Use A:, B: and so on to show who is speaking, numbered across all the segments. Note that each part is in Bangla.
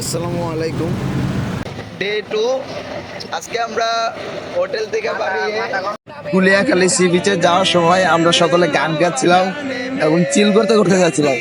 A: আসসালামু আলাইকুম। ডে 2 আজকে আমরা হোটেল থেকে বাড়িয়ে কুলিয়াখালী সি বিচে যাওয়ার সময় আমরা সকলে গান গাচ্ছিলাম এবং চিল করতে করতে যাচ্ছিলাম।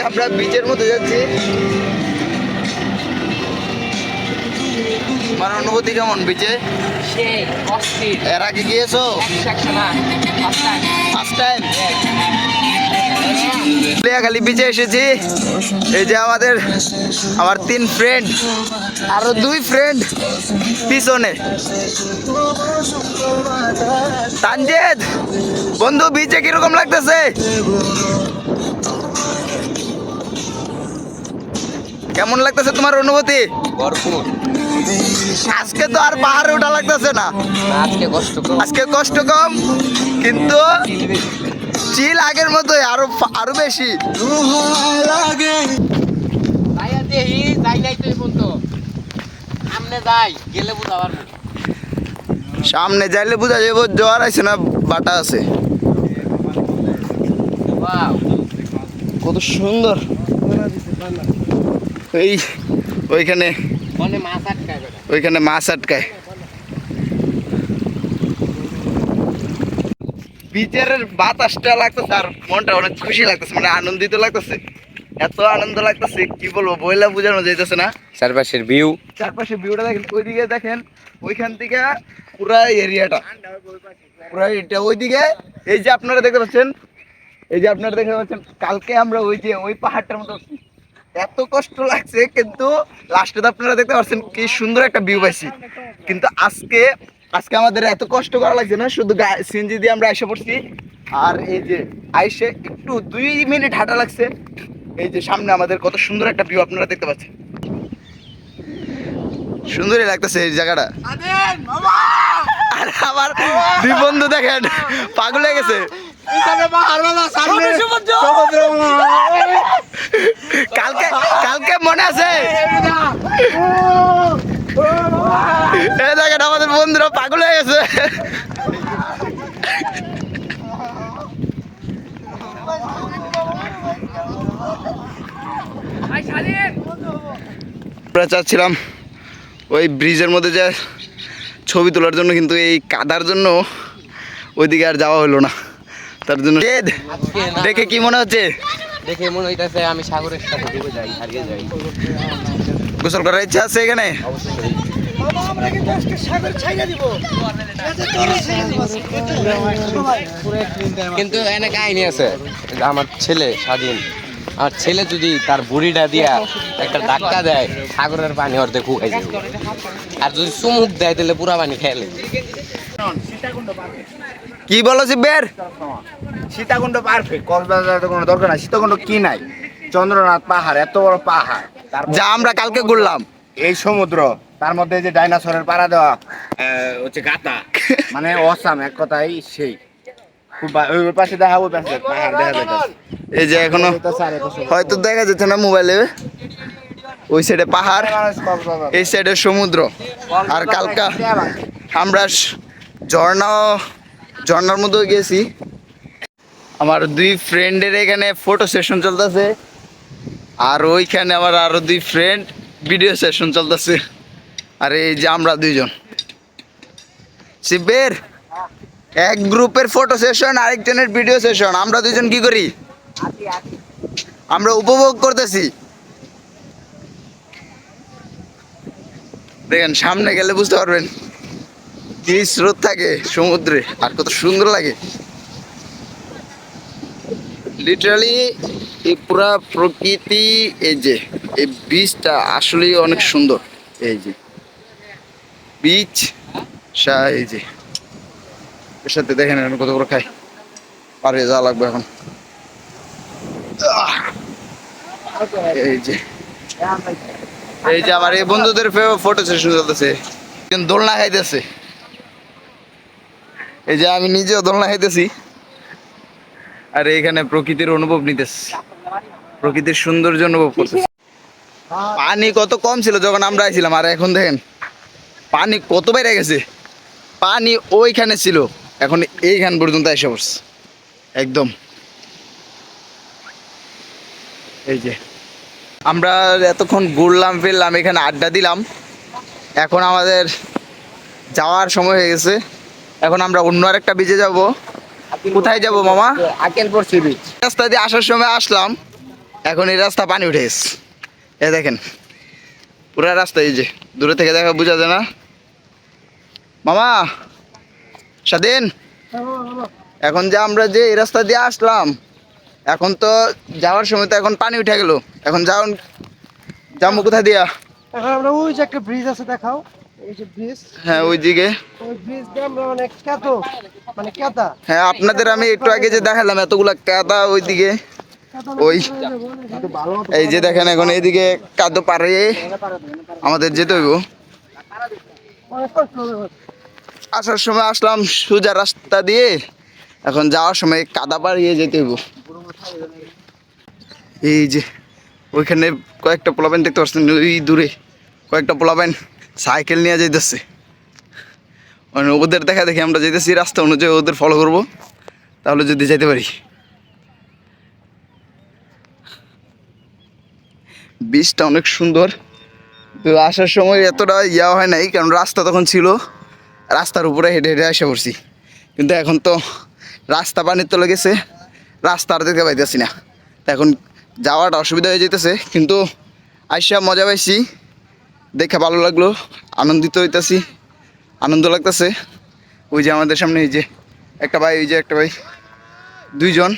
A: আমরা বিচের মধ্যে যাচ্ছি। আমার অনুভূতি কেমন বিচে? এর আগে গিয়েছো? ফার্স্ট টাইম কুলিয়াখালী বিচে এসেছি। এই যে আমার 3 ফ্রেন্ড, আরো 2 ফ্রেন্ড পিছনে। তানজিদ বন্ধু, বিচে কিরকম লাগতেছে? কেমন লাগতেছে তোমার অনুভূতি?
B: ভরপুর।
A: আজকে তো আর পাহাড়ে ওঠা লাগতেছে না, আজকে কষ্ট কম, কিন্তু চিল আগের মতোই, আরো বেশি। সামনে যাইলে বুঝা যাবো জ্বর আছে না বাটা আছে। কত সুন্দর। ওইখানে মাছ আটকায়। বিচের বাতাসটা লাগতেছে আর মনটা অনেক খুশি লাগতেছে, মানে আনন্দিত লাগতেছে। এত আনন্দ লাগতেছে কি বলবো, বইলা বোঝানো যাইতেছে না।
B: চারপাশের
A: ভিউটা দেখেন, ওইদিকে দেখেন, ওইখান থেকে পুরা এরিয়াটা, পুরা এটা ওইদিকে। এই যে আপনারা দেখতে পাচ্ছেন, কালকে আমরা ওই পাহাড়টার মতো এত কষ্ট লাগছে, কিন্তু লাস্টে তো আপনারা দেখতে পাচ্ছেন কি সুন্দর একটা ভিউ পাইছি। কিন্তু আজকে আমাদের এত কষ্ট করা লাগছে না, শুধু সিএনজি দিয়ে আমরা এসে পড়ছি। আর এই যে আইসে একটু 2 মিনিট হাঁটা লাগছে। এই যে সামনে আমাদের কত সুন্দর একটা ভিউ আপনারা দেখতে পাচ্ছেন, সুন্দরই লাগতেছে এই জায়গাটা। আর আমার 2 বন্ধু দেখেন পাগল হয়ে গেছে। কালকে মনে আছে, দেখেন আমাদের বন্ধুরা পাগল হয়ে গেছে। আমরা চাচ্ছিলাম ওই ব্রিজের মধ্যে যে ছবি তোলার জন্য, কিন্তু এই কাদার জন্য ওইদিকে আর যাওয়া হলো না। তার জন্য দেখে কি মনে হচ্ছে?
B: দেখে মনে হইতাছে আমি সাগরের সাথে ডুবে যাই, হারিয়ে যাই।
A: গোসল করার ইচ্ছা আছে এখানে?
B: কিন্তু এনে কাহিনী আছে। আমার ছেলে স্বাধীন, আমার ছেলে যদি তার বুড়িটা দিয়া একটা ধাক্কা দেয়, সাগরের পানি অর্ধেক শুকাই যাবে। আর যদি চুমুক দেয় তাহলে পুরা পানি খেলে।
A: কি বলো শিবের?
C: সীতাকুণ্ড পারফেক্ট, কক্সবাজার কোনো দরকার নাই। সীতাকুণ্ড কি নাই? চন্দ্রনাথ পাহাড়, এত বড় পাহাড়,
A: যা আমরা কালকে ঘুরলাম।
C: এই সমুদ্র, তার মধ্যে যে ডাইনোসরের পাড়া দেওয়া হচ্ছে গাতা, মানে অসাম এক কথাই সেই। ওই পাশে দেখা, ওই পাশে পাহাড় দেখা যায়।
A: এই যে এখনো হয়তো দেখা যাচ্ছে না মোবাইলে, ওই সাইডে পাহাড়, এই সাইডে সমুদ্র। আর কালকা আমরা ঝর্ণার মধ্যে গেছি। আমার 2 ফ্রেন্ডের এখানে ফটো সেশন চলতেছে, আর ওইখানে আমার আরো 2 ফ্রেন্ড ভিডিও সেশন চলতেছে। আর এই যে আমরা 2 জন, শিবের এক গ্রুপের ফটো সেশন, আরেকজনের ভিডিও সেশন। আমরা 2 জন কি করি? আমরা উপভোগ করতেছি। দেখেন সামনে গেলে বুঝতে পারবেন কি স্রোত থাকে সমুদ্রে, আর কত সুন্দর লাগে। লিটারালি এই পুরা প্রকৃতি, এই যে এই বীজটা আসলেই অনেক সুন্দর। এই যে বীজ, এই যে এর সাথে দেখেন কত বড় খাই, পারে যাওয়া লাগবে এখন। এই যে এই যে আমার এই বন্ধুদের ফটো সেশন চলতেছে, কিন্তু দোলনা খাইতেছে। এই যে আমি নিজেও দোলনা খাইতেছি, আর এখানে প্রকৃতির অনুভব নিতেছি, প্রকৃতির সৌন্দর্য অনুভব করতেছি। পানি কত কম ছিল যখন আমরা আইছিলাম, আর এখন দেখেন পানি কত বেড়ে গেছে। পানি ওইখানে ছিল, এখন এইখান পর্যন্ত এসে পড়ছে একদম। এই যে আমরা এতক্ষণ ঘুরলাম ফিরলাম, এখানে আড্ডা দিলাম, এখন আমাদের যাওয়ার সময় হয়ে গেছে। এখন আমরা অন্য আরেকটা বিচে যাব। কোথায় যাব মামা?
C: Akkelpur sea beach.
A: রাস্তা দিয়ে আসার সময় আসলাম, এখন এই রাস্তা পানি উঠে গেছে। এ দেখেন পুরা রাস্তা, এই যে দূরে থেকে দেখা বোঝা যায় না। মামা স্বাধীন, এখন যে আমরা যে এই রাস্তা দিয়ে আসলাম, এখন তো যাওয়ার সময় তো এখন পানি উঠে গেল, এখন যাবো কোথায় দিয়া?
D: এখন আমরা ওই যে একটা ব্রিজ আছে দেখাও, এই যে ব্রিজ,
A: হ্যাঁ ওই দিকে।
D: ওই ব্রিজ দিয়ে আমরা অনেক কেদা
A: হ্যাঁ আপনাদের আমি একটু আগে যে দেখালাম এতগুলা কাদা ওইদিকে, ওই এই যে দেখেন এখন এইদিকে কাদো পারে আমাদের যেতে হইব। আসার সময় আসলাম সোজা রাস্তা দিয়ে, এখন যাওয়ার সময় কাদা পাড়িয়ে যেতে হইব। এই যে ওইখানে কয়েকটা পোলাপাইন দেখতে পাচ্ছেন, ওই দূরে কয়েকটা পোলাপাইন সাইকেল নিয়ে যাইতেছে, মানে ওদের দেখা দেখি আমরা যেতেছি রাস্তা অনুযায়ী, ওদের ফলো করব, তাহলে যদি যেতে পারি। বীজটা অনেক সুন্দর, তো আসার সময় এতটা ইয়া হয় নাই, কারণ রাস্তা তখন ছিল, রাস্তার উপরে হেঁটে হেঁটে এসে পড়ছি। কিন্তু এখন তো রাস্তা পানির তলে গেছে, রাস্তা আর দেখতে পাইতেছি না, তো এখন যাওয়াটা অসুবিধা হয়ে যেতেছে। কিন্তু আইসা মজা পাইছি, দেখে ভালো লাগলো, আনন্দিত হইতেছি, আনন্দ লাগতেছে। ওই যে আমাদের সামনে এই যে একটা ভাই, ওই যে একটা ভাই, দুইজন,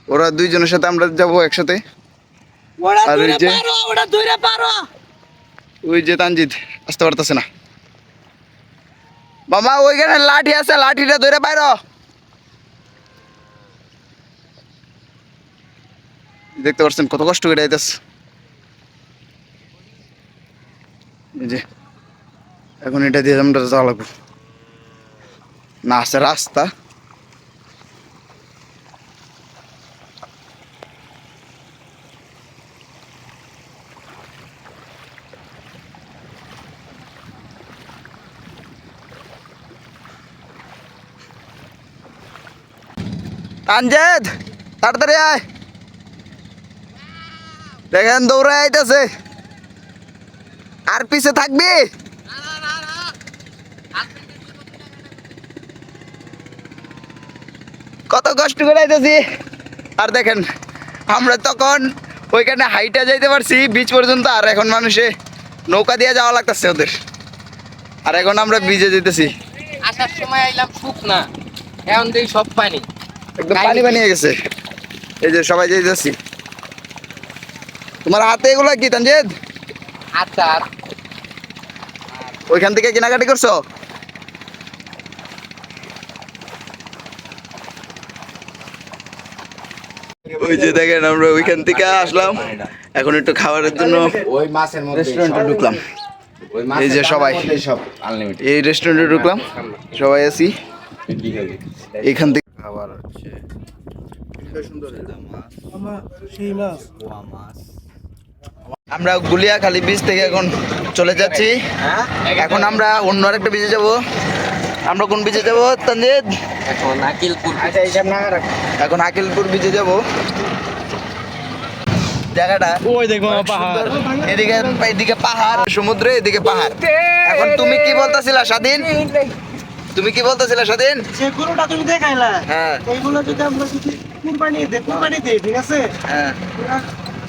A: ওরা দুইজনের সাথে আমরা যাবো একসাথে। আর ওই যে তানজিদ আসতে পারতেছে না। মামা ওইখানে লাঠি আছে, লাঠিটা ধরে বাইর। দেখতে পাচ্ছেন কত কষ্ট করে আইতাছে। এই যে এখন এটা দিয়ে আমরা যাওয়া লাগবো না, আছে রাস্তা। তানজেদ তাড়াতাড়ি আয়, দেখেন দৌড়ে আইতেছে, আর পিছে থাকবি। কত কষ্ট করে আইতেছি, আর দেখেন আমরা তখন ওইখানে হাইটা যাইতে পারছি বিচ পর্যন্ত, আর এখন মানুষে নৌকা দিয়ে যাওয়া লাগতেছে ওদের, আর এখন আমরা বিচে যেতেছি।
B: আসার সময় আইলাম সুখ না, এখন দেখি সব পানি,
A: একদম পানি বানিয়ে গেছে। এই যে সবাই যেতেছি। তোমার হাতে এগুলো কি তানজিদ?
B: আচ্ছা
A: ওইখান থেকে কেনাকাটি করছো? ওই যে দেখেন আমরা ওইখান থেকে আসলাম, এখন একটু খাবারের জন্য
C: ওই মাছের মধ্যে
A: রেস্টুরেন্টে ঢুকলাম।
C: ওই
A: এই যে সবাই
C: সব আনলিমিটেড।
A: এই রেস্টুরেন্টে ঢুকলাম, সবাই আছি এখান থেকে খাবার হচ্ছে
D: সেই মাছ।
A: আমরা গুলিয়াখালী বীচ থেকে এখন চলে যাচ্ছি। এখন আমরা অন্য আরেকটা বিচে যাব। আমরা কোন বিচে যাব তানজিদ?
B: এখন আকিলপুর।
C: আচ্ছা হিসাব না রাখ।
A: এখন আকিলপুর বিচে যাব। জায়গাটা
D: ওই দেখো পাহাড়,
A: এদিকে এদিকে পাহাড়, সমুদ্র, এদিকে পাহাড়। এখন তুমি কি বলতেছিলা স্বাধীন? তুমি কি বলতেছিলা স্বাধীন?
D: যে গরুটা তুমি দেখাইলা,
A: হ্যাঁ
D: এইগুলো যদি আমরা যদি কুরবানি দেই, ঠিক আছে,
A: হ্যাঁ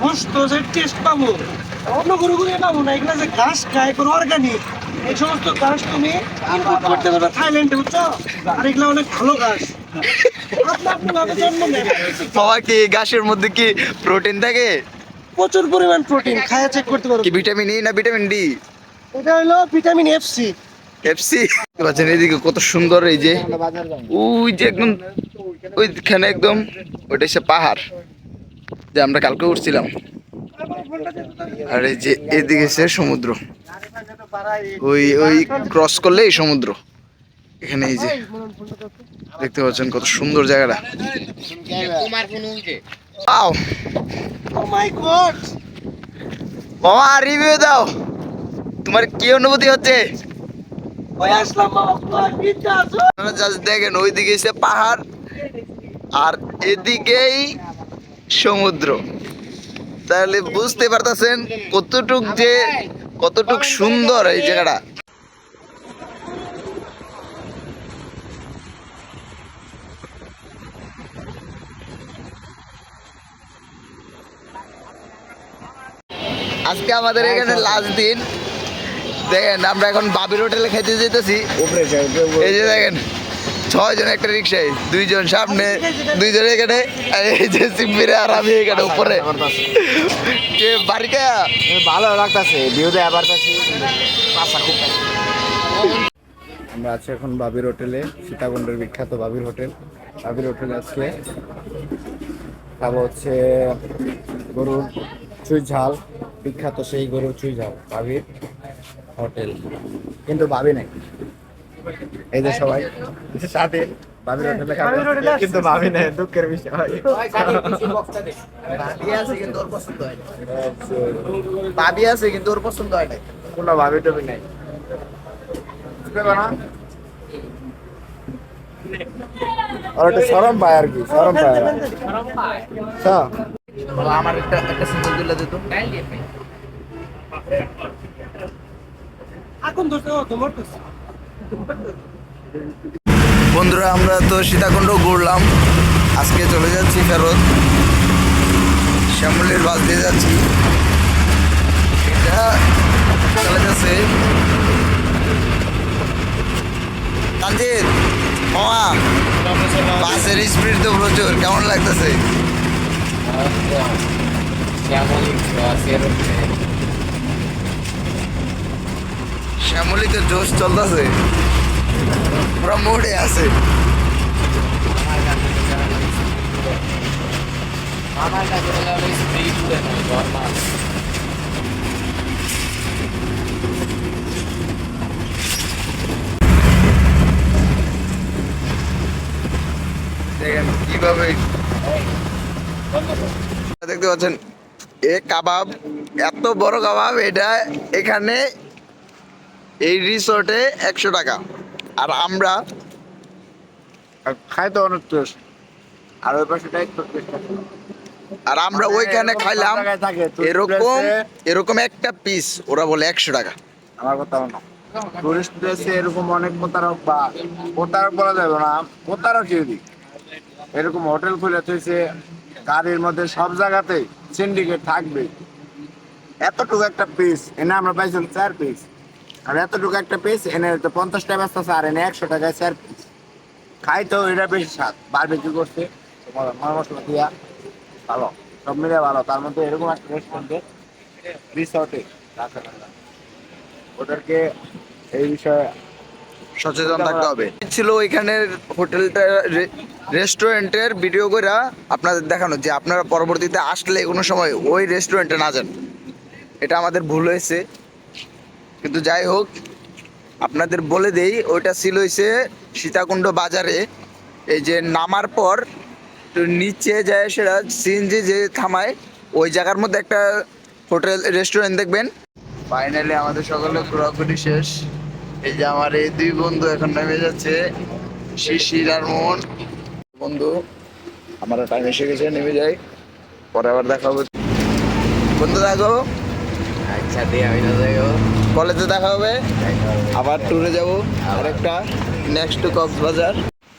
D: মস্ত যে টেস্ট পাবো, অন্য গরুগুলো পাবো না। এগুলো যে ঘাস খায়, কোনো অর্গানিক, এই সমস্ত ঘাস তুমি ইম্পোর্ট করতে পারবে থাইল্যান্ডে, বুঝছো? আর এগুলো অনেক ভালো ঘাস, আপনি ভাবে জন্ম নেন।
A: বাবা কি গাছের মধ্যে কি প্রোটিন থাকে?
D: প্রচুর পরিমাণ প্রোটিন, খায়া চেক করতে পারো।
A: কি ভিটামিন ই না ভিটামিন ডি?
D: এটা হলো ভিটামিন এফসি।
A: এফসি। বাচ্চা এদিকে কত সুন্দর, এই যে ওই যে একদম ওইখানে একদম ওইটা হচ্ছে পাহাড়, যে আমরা কালকে উঠছিলাম। আর এই যে এদিকে সে সমুদ্র, ওই ওই ক্রস করলেই সমুদ্র। এখানে এই যে দেখতে পাচ্ছেন কত সুন্দর জায়গাটা।
B: তোমার ফোন উল্টে
A: Wow!
D: ও মাই গড,
A: মামা রিভিউ দাও, তোমার কি অনুভূতি হচ্ছে?
D: ওই আসলাম মামা, কিটা আছো?
A: আপনারা জাস্ট দেখেন ওইদিকে এসে পাহাড় আর এদিকেই সমুদ্র, তাহলে বুঝতে পারতেছেন কতটুক সুন্দর এই জায়গাটা। আজকে আমাদের এখানে লাস্ট দিন। দেখেন আমরা এখন বাবির হোটেলে খেতে যেতেছি। এই যে দেখেন 6 জন একটা রিক্সায়, 2 জন সামনে, 2 জন এখানে, আর এই যে সিম্বিরে আর আমি এখানে উপরে। কে বাড়িটা
C: ভালো লাগতেছে, ভিউ দেয়া পারতাছি। আমরা আছি এখন বাবির হোটেলে, সীতাকুণ্ডের বিখ্যাত বাবির হোটেল। বাবির হোটেলে আজকে খাবো হচ্ছে গরুর চুই ঝাল, বিখ্যাত সেই গরুর চুই ঝাল, বাবির হোটেল। কিন্তু ভাবি নাই, এই যে সবাই সাথে বাবির হোটেলে খাবে, কিন্তু ভাবি নাই, দুঃখের বিষয়।
A: ভাবি আছে কিন্তু ওর পছন্দ হয় না।
C: কোনো ভাবি টবি নাই। আর একটা সরম পায় আর কি, সরম পায়। আচ্ছা
A: আমার একটা সিঙ্গেল তুলে দিত।
D: এখন দোস্ত তোমার তো
A: বন্ধুরা আমরা তো সীতাকুণ্ড ঘুরলাম, আজকে চলে যাচ্ছি ফেরত, শ্যামলির বাস দিয়ে যাচ্ছি। এটা চলে যাচ্ছে তানজিদ মামা, বাসের স্পিড তো প্রচুর, কেমন লাগতেছে? শ্যামলিতে জোশ চলতেছে, পুরো মোড়ে আছে।
B: আমার কাছে স্পিড নর্মাল।
A: দেখেন কিভাবে দেখতে পাচ্ছেন, এ কাবাব, এত বড় কাবাব, এটা এখানে এই রিসোর্টে 100 টাকা। আর আমরা
C: খাই তো অনেক টেস্ট, আর ওই পাশেটাই একটু টেস্ট।
A: ওইখানে খাইলাম এরকম একটা পিস, ওরা বলে 100 টাকা।
C: আমার কথা না, টুরিস্ট প্লেসে এরকম অনেক প্রতারক, বা প্রতারক বলা যাবে না, প্রতারক যদি এরকম হোটেল খুলে থইছে, গাড়ির মধ্যে সব জায়গাতে সিন্ডিকেট থাকবে। এতটুকু একটা পিস এনে আমরা পাইছিলাম 4 পিস, আর এতটুকু একটা পিস এনে তো 50 টাকা বেচতেছে, আর এনে 100 টাকায় 4 পিস। খাই তো এটা বেশি স্বাদ, বারবিকিউ করছে মশলা দিয়া, ভালো, সব মিলে ভালো। তার মধ্যে এরকম একটা রেস্টুরেন্টে রিসর্টে ওদেরকে এই বিষয়ে
A: সচেতন থাকতে হবে। ছিল ওইখানের হোটেলটা, রেস্টুরেন্টের ভিডিও করে আপনাদের দেখানো, যে আপনারা পরবর্তীতে আসলে কোনো সময় ওই রেস্টুরেন্টে না যান। এটা আমাদের ভুল হয়েছে, কিন্তু যাই হোক আপনাদের বলে দেই, ওইটা ছিল হইছে সীতাকুণ্ড বাজারে। এই যে নামার পর তো নিচে যায়, সেটা সিএনজি যে থামায়, ওই জায়গার মধ্যে একটা হোটেল রেস্টুরেন্ট দেখবেন। ফাইনালি আমাদের সকলে ঘোরাঘুরি শেষ। এই যে আমার এই 2 বন্ধু এখন নেমে যাচ্ছে, শিশির আর মোহন। বন্ধু আমারও টাইম এসে গেছে, নেমে যাই, পরে আবার দেখা হবে। বন্ধু দেখো,
B: আচ্ছা দিয়ে আমি না যাই
A: কলেজে দেখা হবে, আবার ট্যুরে যাব আরেকটা, নেক্সট টু কক্সবাজার।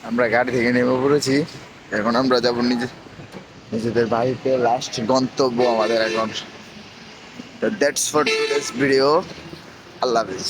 A: আমরা গাড়ি থেকে নেমে পড়েছি, এখন আমরা যাব নিজেদের বাড়িতে, লাস্ট গন্তব্য আমাদের এখন। That's for today's video. Allah Hafiz.